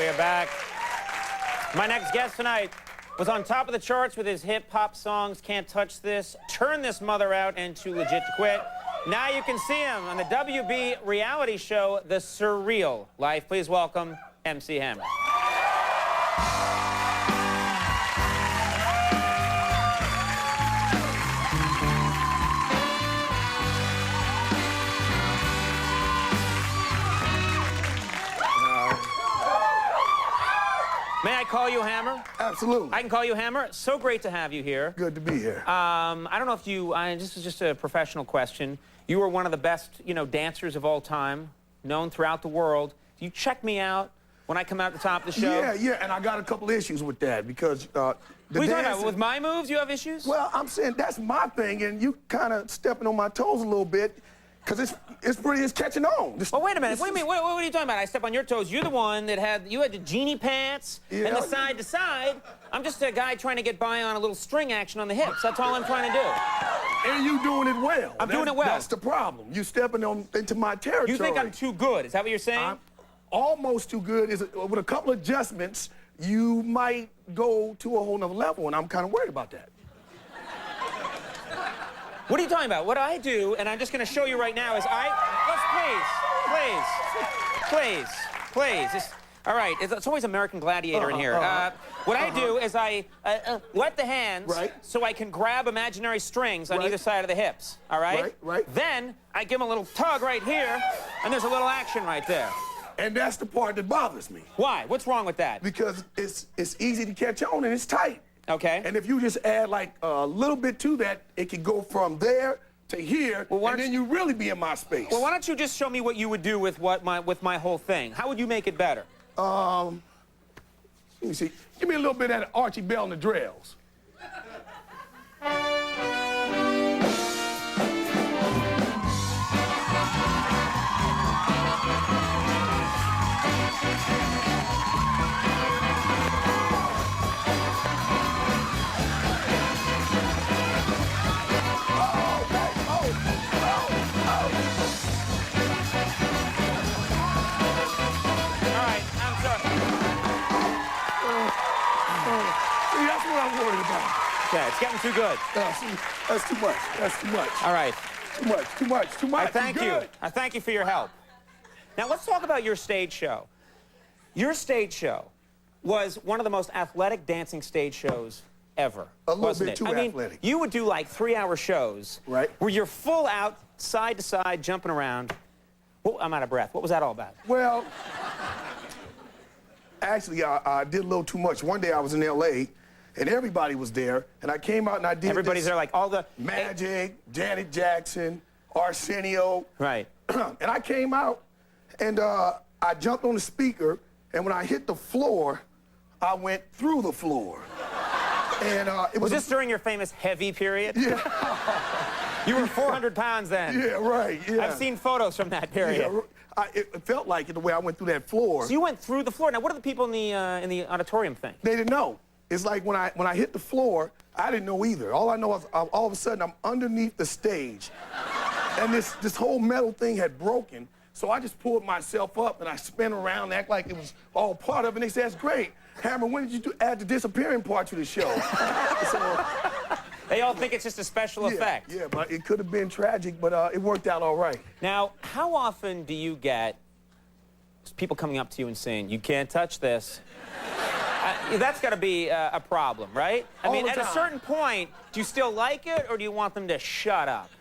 you're back. My next guest tonight was on top of the charts with his hip-hop songs, Can't Touch This, Turn This Mother Out, and Too Legit to Quit. Now you can see him on the WB reality show, The Surreal Life. Please welcome MC Hammer. May I call you Hammer? Absolutely. I can call you Hammer. So great to have you here. Good to be here. I don't know if you, this is just a professional question. You were one of the best, dancers of all time, known throughout the world. Do you check me out when I come out at the top of the show? Yeah, and I got a couple issues with that because what are you talking about? With my moves, you have issues? Well, I'm saying that's my thing, and you kind of stepping on my toes a little bit because it's catching on. Oh, wait a minute. What do you mean? What are you talking about? I step on your toes. You're the one that had the genie pants and the side to side. I'm just a guy trying to get by on a little string action on the hips. That's all I'm trying to do. And you doing it well. I'm doing it well. That's the problem. You stepping into my territory. You think I'm too good? Is that what you're saying? I'm almost too good. With a couple adjustments, you might go to a whole nother level, and I'm kind of worried about that. What are you talking about? What I do, and I'm just going to show you right now, is please. All right, it's always American Gladiator in here. What I do is I wet the hands so I can grab imaginary strings on either side of the hips, all right? Right. Then I give them a little tug right here, and there's a little action right there. And that's the part that bothers me. Why? What's wrong with that? Because it's easy to catch on and it's tight. Okay. And if you just add like a little bit to that, it can go from there to here, and then you really be in my space. Well, why don't you just show me what you would do with my whole thing? How would you make it better? Let me see. Give me a little bit of that Archie Bell and the Drells. Yeah, it's getting too good. That's too much. That's too much. All right. Too much. I thank you. I thank you for your help. Now, let's talk about your stage show. Your stage show was one of the most athletic dancing stage shows ever, wasn't it? A little bit too athletic. You would do like 3-hour shows where you're full out, side to side, jumping around. Oh, I'm out of breath. What was that all about? Well, actually, I did a little too much. One day I was in L.A., and everybody was there, and I came out and I did Everybody's there, like all the... Magic, Janet Jackson, Arsenio. Right. And I came out, and I jumped on the speaker, and when I hit the floor, I went through the floor. And it was this during your famous heavy period? Yeah. You were 400 pounds then. Yeah, right, yeah. I've seen photos from that period. Yeah, it felt like it the way I went through that floor. So you went through the floor. Now, what do the people in the auditorium think? They didn't know. It's like when I hit the floor, I didn't know either. All I know is all of a sudden I'm underneath the stage, and this whole metal thing had broken. So I just pulled myself up and I spun around and act like it was all part of it. And they said, "That's great, Hammer. When did you add the disappearing part to the show?" So, they all think it's just a special effect. Yeah, but it could have been tragic, but it worked out all right. Now, how often do you get people coming up to you and saying, "You can't touch this"? That's got to be a problem, right? I mean, at a certain point, do you still like it, or do you want them to shut up?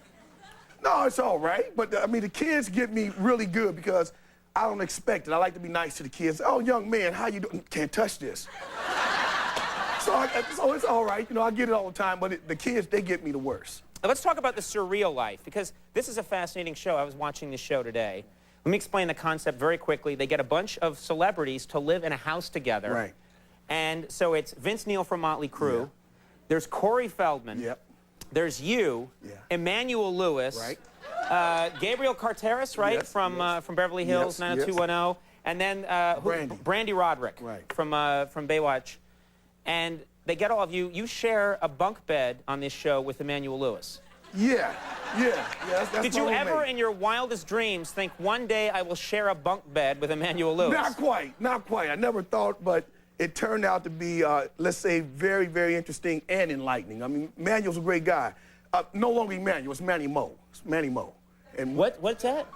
No, it's all right. But, I mean, the kids get me really good because I don't expect it. I like to be nice to the kids. "Oh, young man, how you doing? Can't touch this." So it's all right. I get it all the time, but the kids, they get me the worst. Let's talk about The Surreal Life, because this is a fascinating show. I was watching this show today. Let me explain the concept very quickly. They get a bunch of celebrities to live in a house together. Right. And so it's Vince Neil from Motley Crue. Yeah. There's Corey Feldman. Yep. There's you. Yeah. Emmanuel Lewis. Right. Gabriel Carteris, right? Yes, from Beverly Hills, 90210. And then Brandy Roderick from Baywatch. And they get all of you. You share a bunk bed on this show with Emmanuel Lewis. Yeah. That's Did my you roommate. ever, in your wildest dreams, think one day I will share a bunk bed with Emmanuel Lewis? Not quite. I never thought, but it turned out to be, let's say, very, very interesting and enlightening. I mean, Emmanuel's a great guy. No longer Emmanuel, it's Manny Mo. It's Manny Mo. And What's that?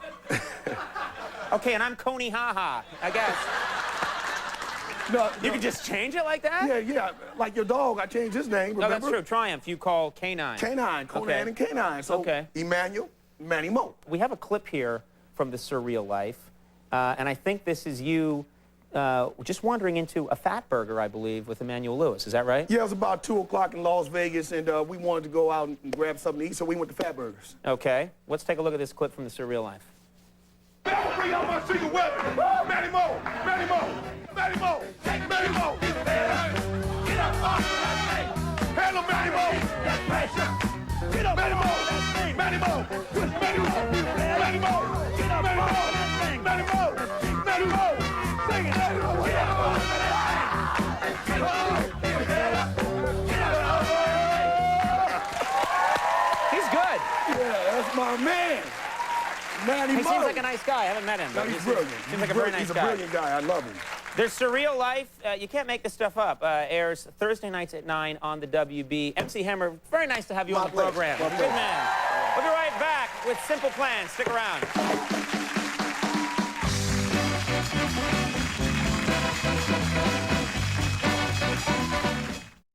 Okay, and I'm Coney Ha-Ha, I guess. No, You can just change it like that? Yeah. Like your dog, I changed his name, remember? No, that's true. Triumph, you call Canine. Canine, Conan and Canine. So Emmanuel, Manny Mo. We have a clip here from The Surreal Life, and I think this is you just wandering into a Fat Burger, I believe, with Emmanuel Lewis. Is that right? Yeah, it was about 2 o'clock in Las Vegas, and we wanted to go out and grab something to eat, so we went to Fat Burgers. Okay. Let's take a look at this clip from The Surreal Life. I'll bring out my secret weapon. Manny Mo, Manny Mo, Manny Mo, Manny Mo. Get up off that thing. Handle Manny Mo. Get up, Manny Mo, Manny Mo, Manny Mo, Manny Mo, get up, Manny Mo, Manny Mo, Manny Mo. Sing it, Manny Mo. Get up off that thing. Get up. He's good. Yeah, that's my man. Manny He Mo. seems like a nice guy. I haven't met him. No, but he's brilliant. Seems like a very nice He's a guy. brilliant guy. I love him. There's Surreal Life. You can't make this stuff up. Airs Thursday nights at 9 on the WB. MC Hammer, very nice to have you on the program. Good man. We'll be right back with Simple Plan. Stick around.